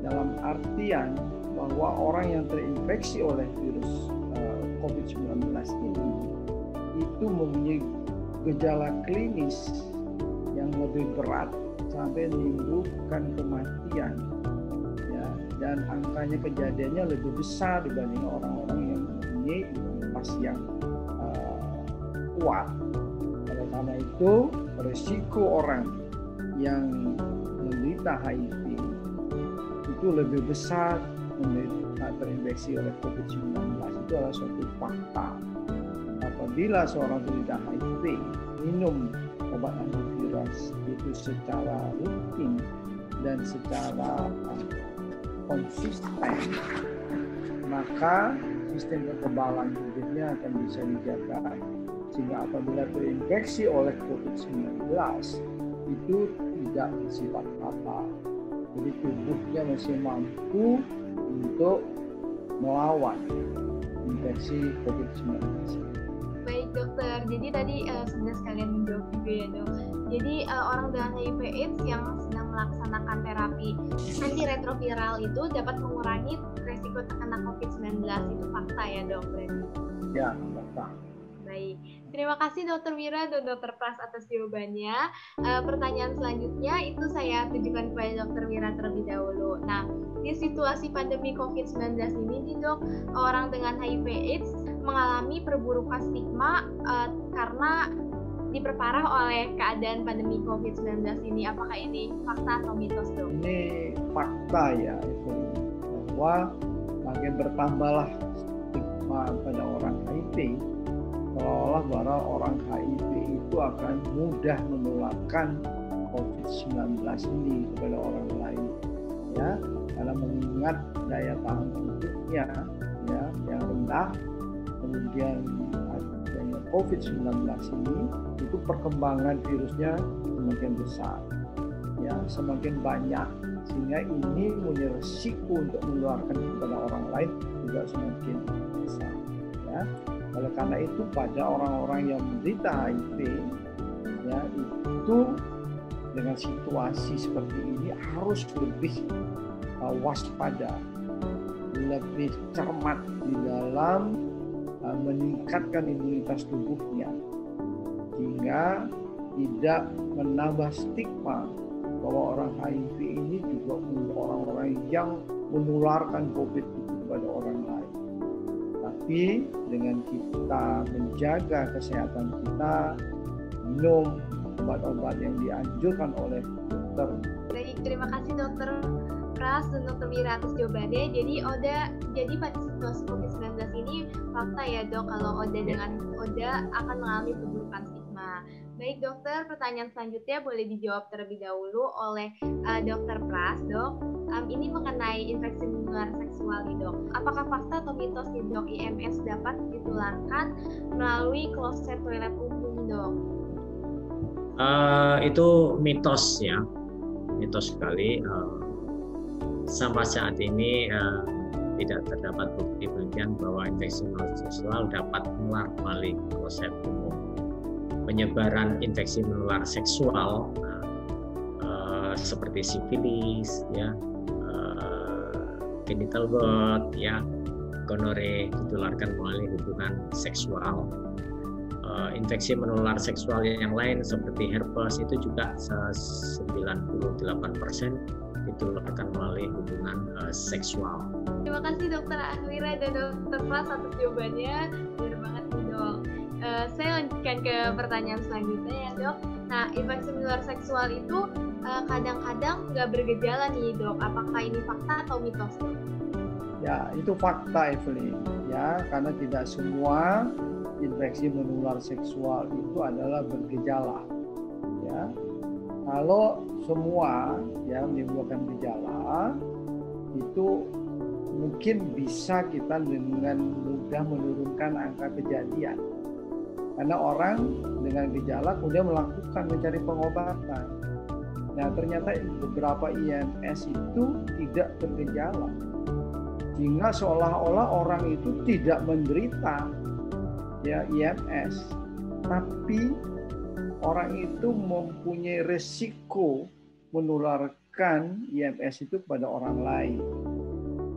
Dalam artian bahwa orang yang terinfeksi oleh virus COVID-19 ini itu mempunyai gejala klinis yang lebih berat sampai menimbulkan kematian ya, dan angkanya kejadiannya lebih besar dibanding orang-orang yang mempunyai imunitas yang kuat. Oleh karena itu risiko orang yang menderita HIV itu lebih besar terinfeksi oleh COVID-19. Itu adalah suatu fakta. Apabila seorang penderita HIV minum obat antivirus itu secara rutin dan secara konsisten, maka sistem kekebalan tubuhnya akan bisa dijaga, sehingga apabila terinfeksi oleh COVID-19 itu tidak bersifat fatal. Jadi tubuhnya masih mampu untuk melawan infeksi COVID-19. Baik dokter, jadi tadi sudah sekalian menjawab juga ya dok. Jadi orang dengan HIV/AIDS yang sedang melaksanakan terapi antiretroviral itu dapat mengurangi resiko terkena COVID-19, itu fakta ya dok berarti? Ya, fakta. Baik, terima kasih Dr. Wira dan Dr. Pras atas jawabannya. Pertanyaan selanjutnya itu saya tujukan kepada Dr. Wira terlebih dahulu. Nah, di situasi pandemi COVID-19 ini nih dok, orang dengan HIV/AIDS mengalami perburukan stigma karena diperparah oleh keadaan pandemi COVID-19 ini. Apakah ini fakta atau mitos dok? Ini fakta ya, itu bahwa makin bertambahlah stigma pada orang HIV, seolah-olah bahwa orang HIV itu akan mudah menularkan COVID-19 ini kepada orang lain, ya, karena mengingat daya tahan tubuhnya ya yang rendah, kemudian adanya COVID-19 ini itu perkembangan virusnya semakin besar, ya, semakin banyak, sehingga ini punya risiko untuk menularkan kepada orang lain juga semakin besar, ya. Oleh karena itu pada orang-orang yang menderita HIV ya itu dengan situasi seperti ini harus lebih waspada, lebih cermat di dalam meningkatkan imunitas tubuhnya sehingga tidak menambah stigma bahwa orang HIV ini juga orang-orang yang menularkan COVID itu kepada orang lain. Tapi dengan kita menjaga kesehatan kita, minum obat-obat yang dianjurkan oleh dokter. Baik, terima kasih Dokter Pras dan Dr. Wira atas jawabannya. Jadi pada situasi COVID-19 ini fakta ya dok, kalau ODA dengan ODA akan mengalami perburukan stigma. Baik dokter, pertanyaan selanjutnya boleh dijawab terlebih dahulu oleh Dr. Pras dok. Ini mengenai infeksi menular seksual nih dok. Apakah fakta atau mitos nih dok IMS dapat ditularkan melalui kloset toilet umum dok? Itu mitos ya, mitos sekali. Sampai saat ini tidak terdapat bukti penelitian bahwa infeksi menular seksual dapat menular melalui kloset umum. Penyebaran infeksi menular seksual seperti sifilis, ya, genital birth, ya, gonore ditularkan melalui hubungan seksual. Infeksi menular seksual yang lain seperti herpes itu juga 98% ditularkan melalui hubungan seksual. Terima kasih Dokter Wira dan Dokter Pras atas jawabannya, benar banget nih dok. Saya lanjutkan ke pertanyaan selanjutnya ya dok. Nah, infeksi menular seksual itu kadang-kadang nggak bergejala nih dok. Apakah ini fakta atau mitos dok? Ya, itu fakta Evelyn. Ya, karena tidak semua infeksi menular seksual itu adalah bergejala. Kalau semua ya menimbulkan gejala, itu mungkin bisa kita dengan mudah menurunkan angka kejadian. Karena orang dengan gejala kemudian mencari pengobatan. Nah, ternyata beberapa IMS itu tidak bergejala. Sehingga seolah-olah orang itu tidak menderita ya IMS. Tapi orang itu mempunyai resiko menularkan IMS itu kepada orang lain.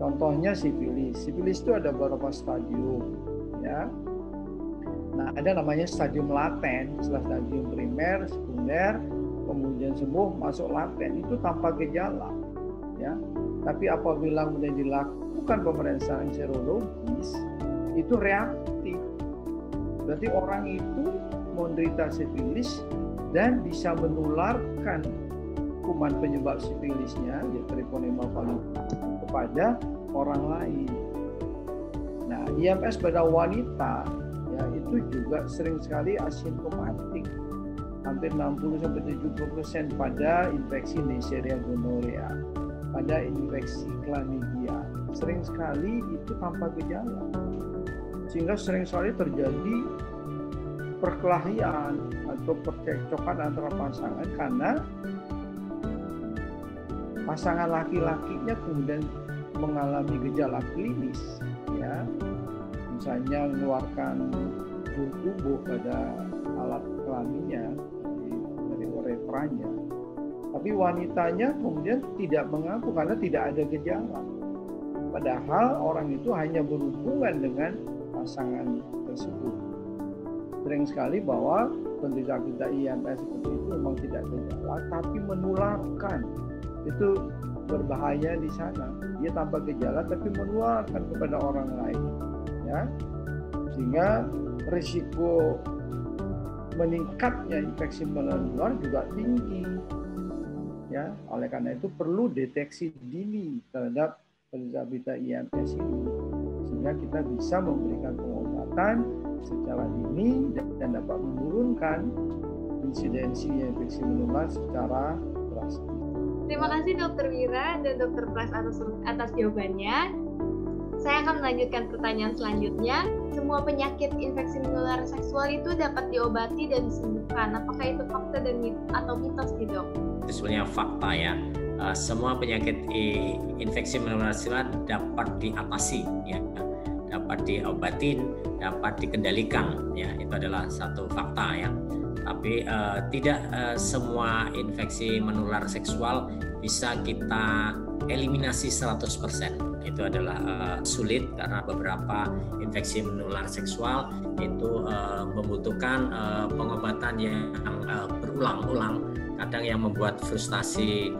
Contohnya sifilis. Sifilis itu ada beberapa stadium, ya. Nah, ada namanya stadium laten, setelah stadium primer, sekunder, kemudian sembuh masuk laten, itu tanpa gejala, ya. Tapi apabila kemudian dilakukan pemeriksaan serologis, itu reaktif. Berarti orang itu menderita sifilis dan bisa menularkan kuman penyebab sifilisnya, yaitu Treponema falciparum, kepada orang lain. Nah, IMS pada wanita ya itu juga sering sekali asimptomatik. Hampir 60-70% pada infeksi Neisseria gonorrhea, pada infeksi chlamydia. Sering sekali itu tanpa gejala. Sehingga sering sekali terjadi perkelahian atau percekcokan antara pasangan karena pasangan laki-lakinya kemudian mengalami gejala klinis, ya, misalnya mengeluarkan bulu tubuh pada alat kelaminnya dari uretranya, tapi wanitanya kemudian tidak mengaku karena tidak ada gejala. Padahal orang itu hanya berhubungan dengan pasangan tersebut. Sering sekali bahwa penderita IMS seperti itu memang tidak gejala, tapi menularkan. Itu berbahaya di sana. Dia tanpa gejala tapi menularkan kepada orang lain, ya. Sehingga risiko meningkatnya infeksi menular juga tinggi, ya. Oleh karena itu perlu deteksi dini terhadap penderita IMS ini, sehingga kita bisa memberikan pengobatan secara dini dan dapat menurunkan insidensi infeksi menular secara drastis. Terima kasih Dr. Wira dan Dr. Pras atas jawabannya. Saya akan melanjutkan pertanyaan selanjutnya. Semua penyakit infeksi menular seksual itu dapat diobati dan disembuhkan. Apakah itu fakta dan atau mitos nih, Dok? Itu sebenarnya fakta ya. Semua penyakit infeksi menular seksual dapat diatasi, ya, dapat diobatin, dapat dikendalikan, ya. Itu adalah satu fakta ya. Tapi tidak semua infeksi menular seksual bisa kita eliminasi 100%. Itu adalah sulit karena beberapa infeksi menular seksual itu membutuhkan pengobatan yang berulang-ulang, kadang yang membuat frustasi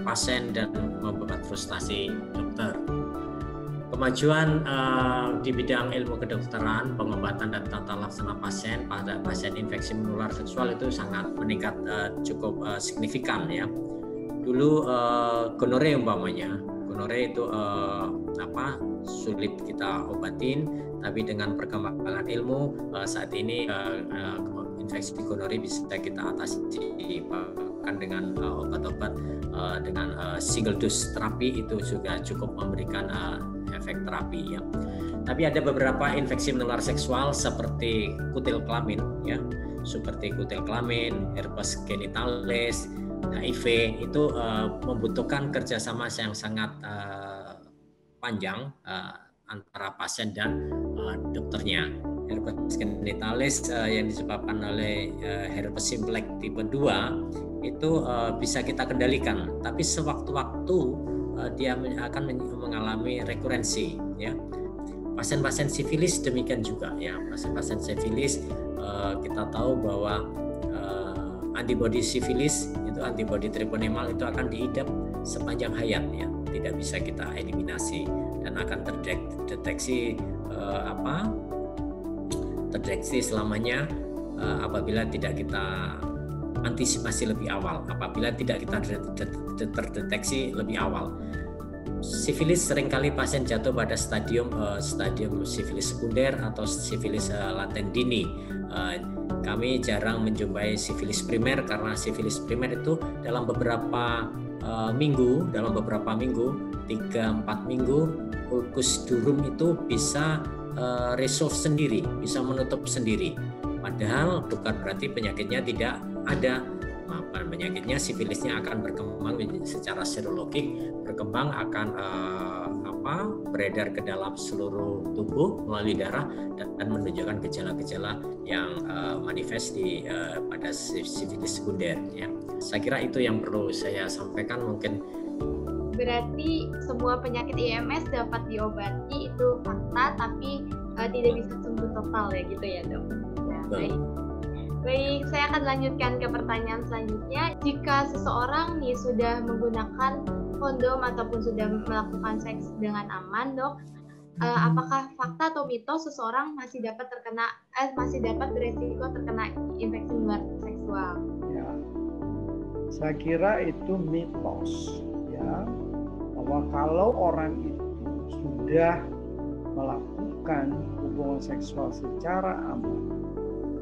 pasien dan membuat frustasi dokter. Kemajuan di bidang ilmu kedokteran, pengobatan dan tata laksana pasien pada pasien infeksi menular seksual itu sangat meningkat cukup signifikan ya. Dulu gonorrea umpamanya, gonorrea itu sulit kita obatin, tapi dengan perkembangan ilmu saat ini infeksi gonorrea bisa kita atasi bahkan dengan obat-obat dengan single dose terapi itu juga cukup memberikan efek terapi ya. Tapi ada beberapa infeksi menular seksual seperti kutil kelamin ya, seperti kutil kelamin, herpes genitalis, HIV itu membutuhkan kerjasama yang sangat panjang antara pasien dan dokternya. Herpes genitalis yang disebabkan oleh herpes simplex tipe 2 itu bisa kita kendalikan, tapi sewaktu-waktu dia akan mengalami rekurensi ya. Pasien-pasien sifilis demikian juga ya. Pasien-pasien sifilis kita tahu bahwa antibodi sifilis itu antibodi treponemal itu akan diidap sepanjang hayat ya. Tidak bisa kita eliminasi dan akan terdeteksi terdeteksi selamanya apabila tidak kita antisipasi lebih awal, apabila tidak kita terdeteksi lebih awal. sifilis seringkali pasien jatuh pada stadium sifilis sekunder atau sifilis laten dini. Kami jarang menjumpai sifilis primer karena sifilis primer itu dalam beberapa minggu, 3-4 minggu, ulcus durum itu bisa resolve sendiri, bisa menutup sendiri. Padahal bukan berarti penyakitnya tidak ada. Penyakitnya, sifilisnya akan berkembang secara serologik, berkembang akan beredar ke dalam seluruh tubuh melalui darah dan menunjukkan gejala-gejala yang manifest pada sifilis sekunder. Ya. Saya kira itu yang perlu saya sampaikan. Mungkin berarti semua penyakit IMS dapat diobati, itu fakta, tapi tidak bisa sembuh total ya gitu ya dok. Ya, baik, saya akan lanjutkan ke pertanyaan selanjutnya. Jika seseorang nih sudah menggunakan kondom ataupun sudah melakukan seks dengan aman, dok, apakah fakta atau mitos seseorang masih dapat beresiko terkena infeksi menular seksual? Ya, saya kira itu mitos, ya, bahwa kalau orang itu sudah melakukan hubungan seksual secara aman,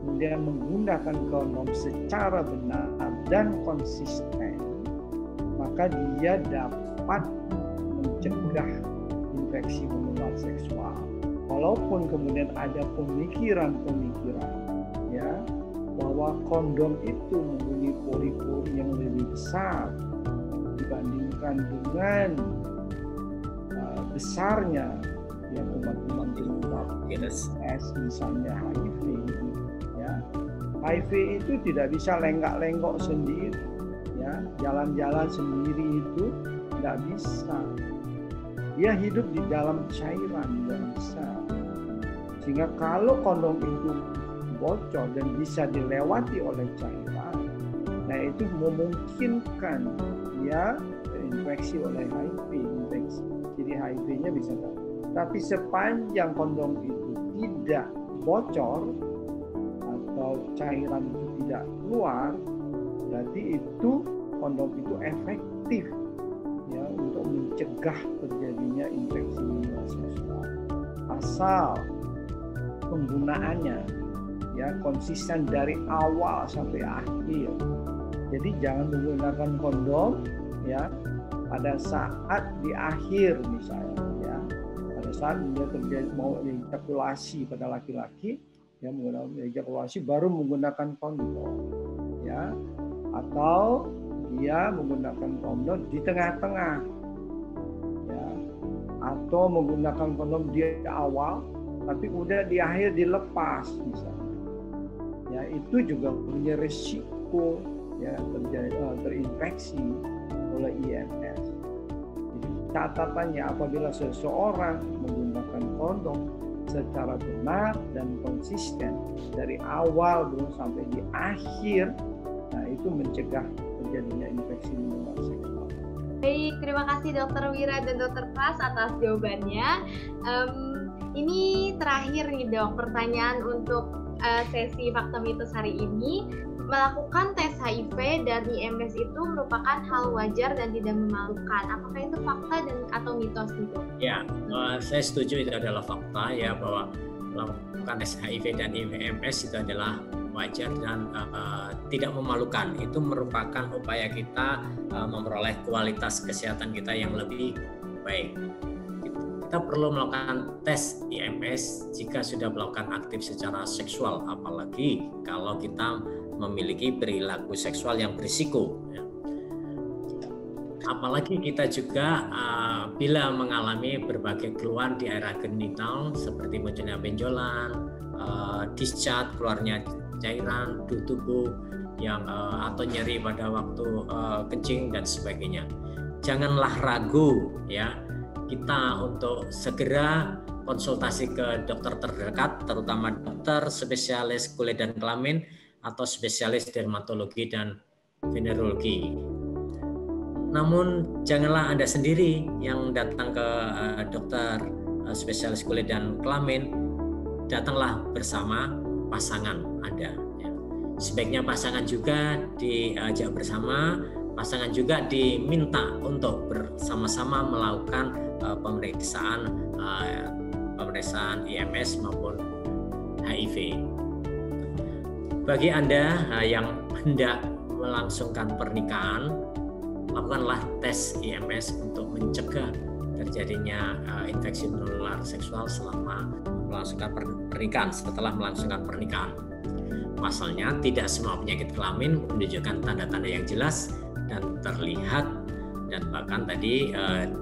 kemudian menggunakan kondom secara benar dan konsisten, maka dia dapat mencegah infeksi menular seksual. Walaupun kemudian ada pemikiran-pemikiran, ya, bahwa kondom itu mempunyai pori-pori yang lebih besar dibandingkan dengan besarnya yang kuman-kuman penyebab misalnya HIV. HIV itu tidak bisa lenggak-lenggok sendiri, ya, jalan-jalan sendiri itu tidak bisa. Dia hidup di dalam cairan yang besar, sehingga kalau kondom itu bocor dan bisa dilewati oleh cairan, nah itu memungkinkan dia terinfeksi oleh HIV, jadi HIV-nya bisa dapat. Tapi sepanjang kondom itu tidak bocor atau cairan itu tidak keluar, berarti itu kondom itu efektif, ya, untuk mencegah terjadinya infeksi menular seksual, asal penggunaannya, ya, konsisten dari awal sampai akhir. Jadi jangan menggunakan kondom, ya, pada saat di akhir misalnya, ya, pada saat dia terjadi mau ejakulasi pada laki-laki, ya, menggunakan ejakulasi baru menggunakan kondom, ya, atau dia menggunakan kondom di tengah-tengah, ya, atau menggunakan kondom di awal tapi udah di akhir dilepas misalnya, ya, itu juga punya risiko, ya, terinfeksi oleh IMS. Jadi catatannya, apabila seseorang menggunakan kondom secara benar dan konsisten dari awal belum sampai di akhir, nah itu mencegah terjadinya infeksi menular seksual. Baik, terima kasih Dr. Wira dan Dr. Pras atas jawabannya. Ini terakhir nih dok, pertanyaan untuk sesi Fakta Mitos hari ini. Melakukan tes HIV dan IMS itu merupakan hal wajar dan tidak memalukan. Apakah itu fakta dan atau mitos gitu? Ya, saya setuju itu adalah fakta, ya, bahwa melakukan tes HIV dan IMS itu adalah wajar dan tidak memalukan. Itu merupakan upaya kita memperoleh kualitas kesehatan kita yang lebih baik. Kita perlu melakukan tes IMS jika sudah melakukan aktif secara seksual, apalagi kalau kita memiliki perilaku seksual yang berisiko. Apalagi kita juga bila mengalami berbagai keluhan di area genital seperti munculnya benjolan, discharge, keluarnya cairan di tubuh yang atau nyeri pada waktu kencing dan sebagainya. Janganlah ragu, ya, kita untuk segera konsultasi ke dokter terdekat, terutama dokter spesialis kulit dan kelamin atau spesialis dermatologi dan venerologi. Namun janganlah Anda sendiri yang datang ke dokter spesialis kulit dan kelamin, datanglah bersama pasangan Anda. Sebaiknya pasangan juga diajak bersama pasangan juga diminta untuk bersama-sama melakukan pemeriksaan IMS maupun HIV. Bagi Anda yang hendak melangsungkan pernikahan, lakukanlah tes IMS untuk mencegah terjadinya infeksi menular seksual selama melangsungkan pernikahan, setelah melangsungkan pernikahan. Pasalnya, tidak semua penyakit kelamin menunjukkan tanda-tanda yang jelas dan terlihat, dan bahkan tadi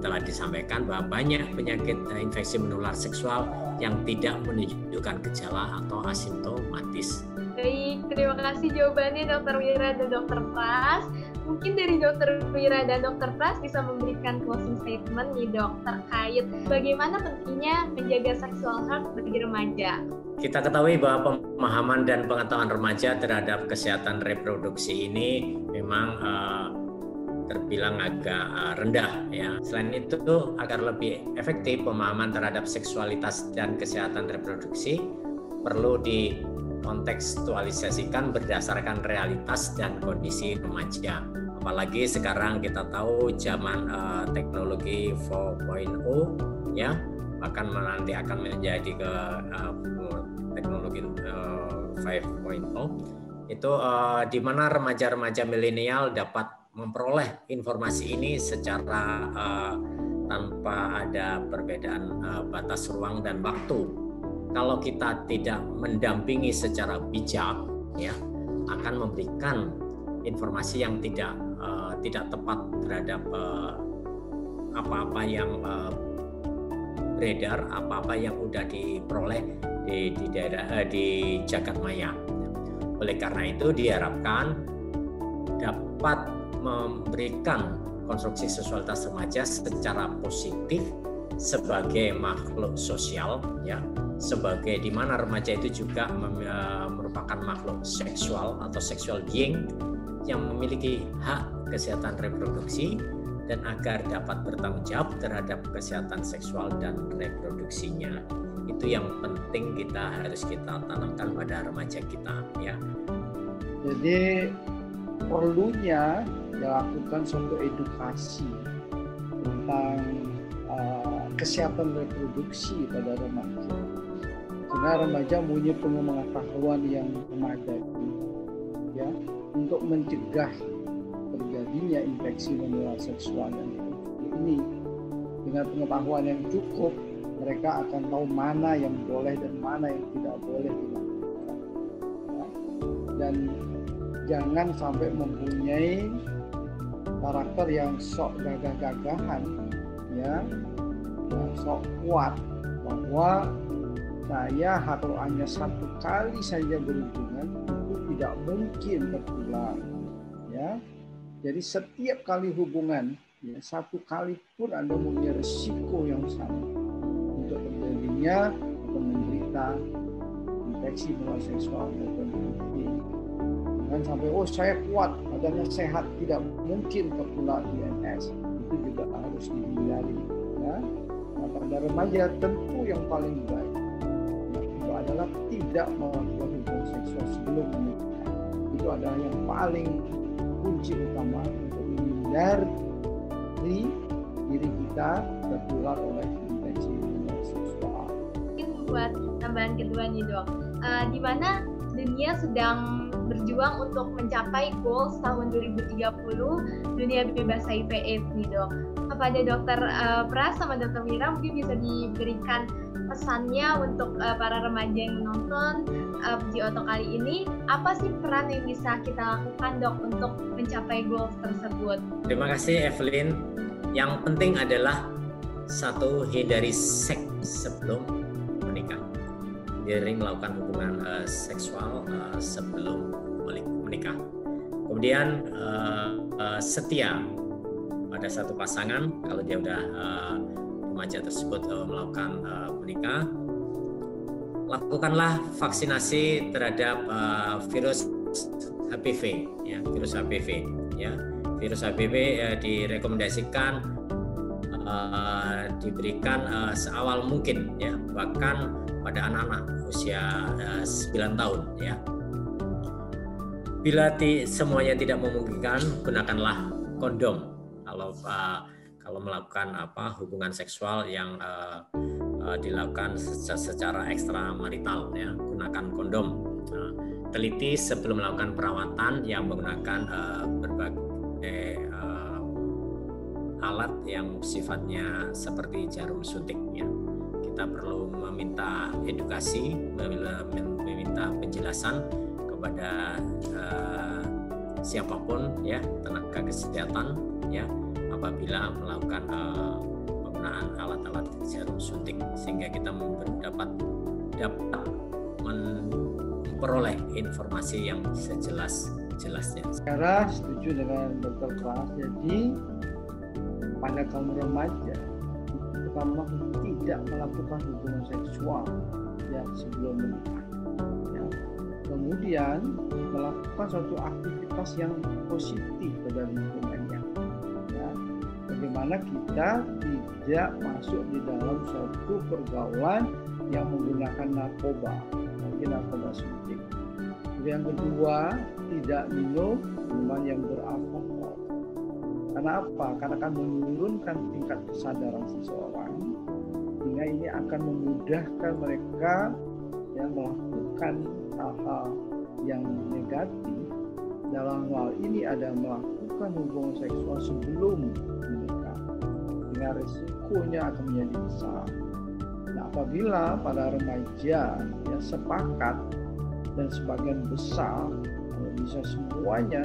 telah disampaikan bahwa banyak penyakit infeksi menular seksual yang tidak menunjukkan gejala atau asimptomatis. Baik, terima kasih jawabannya Dr. Wira dan Dr. Pras. Mungkin dari Dr. Wira dan Dr. Pras bisa memberikan closing statement nih Dok, terkait bagaimana pentingnya menjaga sexual health bagi remaja. Kita ketahui bahwa pemahaman dan pengetahuan remaja terhadap kesehatan reproduksi ini memang terbilang agak rendah ya. Selain itu, agar lebih efektif pemahaman terhadap seksualitas dan kesehatan reproduksi perlu dikontekstualisasikan berdasarkan realitas dan kondisi remaja. Apalagi sekarang kita tahu zaman teknologi 4.0 ya, bahkan nanti akan menjadi ke teknologi 5.0 itu di mana remaja-remaja milenial dapat memperoleh informasi ini secara tanpa ada perbedaan batas ruang dan waktu. Kalau kita tidak mendampingi secara bijak, ya, akan memberikan informasi yang tidak tepat terhadap apa-apa yang beredar, apa-apa yang sudah diperoleh di daerah di jagat maya. Oleh karena itu diharapkan dapat memberikan konstruksi seksualitas remaja secara positif sebagai makhluk sosial, ya, sebagai di mana remaja itu juga merupakan makhluk seksual atau sexual being yang memiliki hak kesehatan reproduksi dan agar dapat bertanggung jawab terhadap kesehatan seksual dan reproduksinya. Itu yang penting harus kita tanamkan pada remaja kita, ya. Jadi perlunya dilakukan suatu edukasi tentang kesehatan reproduksi pada remaja. Karena remaja punya pengetahuan yang memadai, ya, untuk mencegah terjadinya infeksi menular seksual dan ini. Dengan pengetahuan yang cukup, mereka akan tahu mana yang boleh dan mana yang tidak boleh dilakukan, ya. Dan jangan sampai mempunyai karakter yang sok gagah-gagahan, ya, sok kuat bahwa saya harus hanya satu kali saja berhubungan, itu tidak mungkin tertular, ya. Jadi setiap kali hubungan, ya, satu kali pun Anda mempunyai risiko yang sama untuk terjadinya atau menderita infeksi menular seksual maupun HIV. Jangan sampai saya kuat, badannya sehat, tidak mungkin tertular IMS. Itu juga harus dihindari, ya. Nah, pada remaja tentu yang paling baik itu adalah tidak melakukan hubungan seksual sebelum menikah. Itu adalah yang paling kunci utama untuk menghindari diri kita tertular oleh infeksi menular seksual. Mungkin buat tambahan kedua nih Dok, di mana dunia sedang berjuang untuk mencapai goals tahun 2030 dunia bebas HIV/AIDS nih Dok. Kepada Dr. Pras sama Dr. Wira mungkin bisa diberikan pesannya untuk para remaja yang menonton Puji Oto kali ini, apa sih peran yang bisa kita lakukan Dok untuk mencapai goals tersebut? Terima kasih Evelyn. Yang penting adalah satu, hindari seks sebelum menikah. Hindari melakukan hubungan seksual sebelum menikah. Kemudian setia pada satu pasangan kalau dia udah remaja tersebut melakukan menikah. Lakukanlah vaksinasi terhadap virus HPV, ya, virus HPV, ya. Virus HPV direkomendasikan diberikan seawal mungkin, ya, bahkan pada anak-anak usia 9 tahun, ya. Bila semuanya tidak memungkinkan, gunakanlah kondom kalau melakukan hubungan seksual yang dilakukan secara ekstramarital, ya, gunakan kondom. Teliti sebelum melakukan perawatan yang menggunakan berbagai alat yang sifatnya seperti jarum suntik, ya. Kita perlu meminta edukasi, meminta penjelasan kepada siapapun, ya, tenaga kesehatan, ya, apabila melakukan penggunaan alat-alat jarum suntik, sehingga kita dapat memperoleh informasi yang sejelas-jelasnya. Saya setuju dengan Dr. Pras. Jadi pada kaum remaja, pertama tidak melakukan hubungan seksual ya sebelum menikah. Ya. Kemudian melakukan suatu aktivitas yang positif pada lingkungannya. Ya. Bagaimana kita tidak masuk di dalam suatu pergaulan yang menggunakan narkoba, narkoba suntik. Yang kedua, tidak minum minuman yang beralkohol. Karena apa? Karena akan menurunkan tingkat kesadaran seseorang, sehingga ini akan memudahkan mereka yang melakukan hal-hal yang negatif. Dalam hal ini ada melakukan hubungan seksual sebelum menikah, sehingga risikonya akan menjadi besar. Nah, apabila pada remaja yang sepakat dan sebagian besar, kalau bisa semuanya,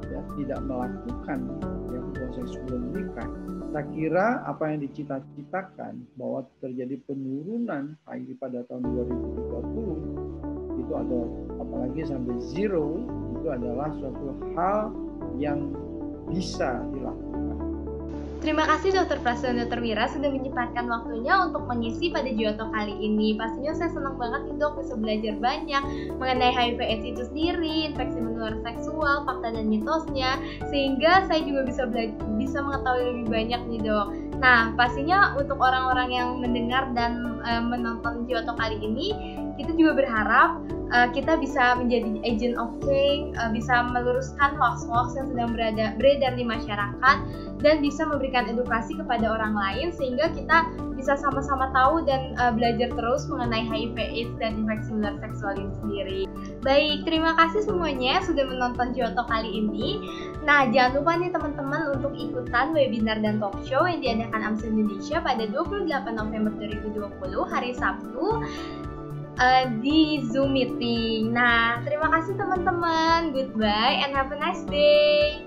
ya, tidak melakukan hubungan seks sebelum menikah, saya kira apa yang dicita-citakan bahwa terjadi penurunan HIV pada tahun 2020 itu ada, apalagi sampai zero, itu adalah suatu hal yang bisa dilakukan. Terima kasih Dr. Pras dan Dr. Wira sudah menyempatkan waktunya untuk mengisi pada Jioto kali ini. Pastinya saya senang banget nih Dok bisa belajar banyak mengenai HIV/AIDS itu sendiri, infeksi menular seksual, fakta dan mitosnya, sehingga saya juga bisa mengetahui lebih banyak nih Dok. Nah, pastinya untuk orang-orang yang mendengar dan menonton Jioto kali ini, kita juga berharap kita bisa menjadi agent of change, bisa meluruskan hoax-hoax yang sedang beredar di masyarakat, dan bisa memberikan edukasi kepada orang lain sehingga kita bisa sama-sama tahu dan belajar terus mengenai HIV/AIDS dan infeksi menular seksual ini sendiri. Baik, terima kasih semuanya sudah menonton Jioto kali ini. Nah, jangan lupa nih teman-teman untuk ikutan webinar dan talk show yang diadakan AMSA Indonesia pada 28 November 2020 hari Sabtu di Zoom meeting. Nah, terima kasih teman-teman. Goodbye and have a nice day.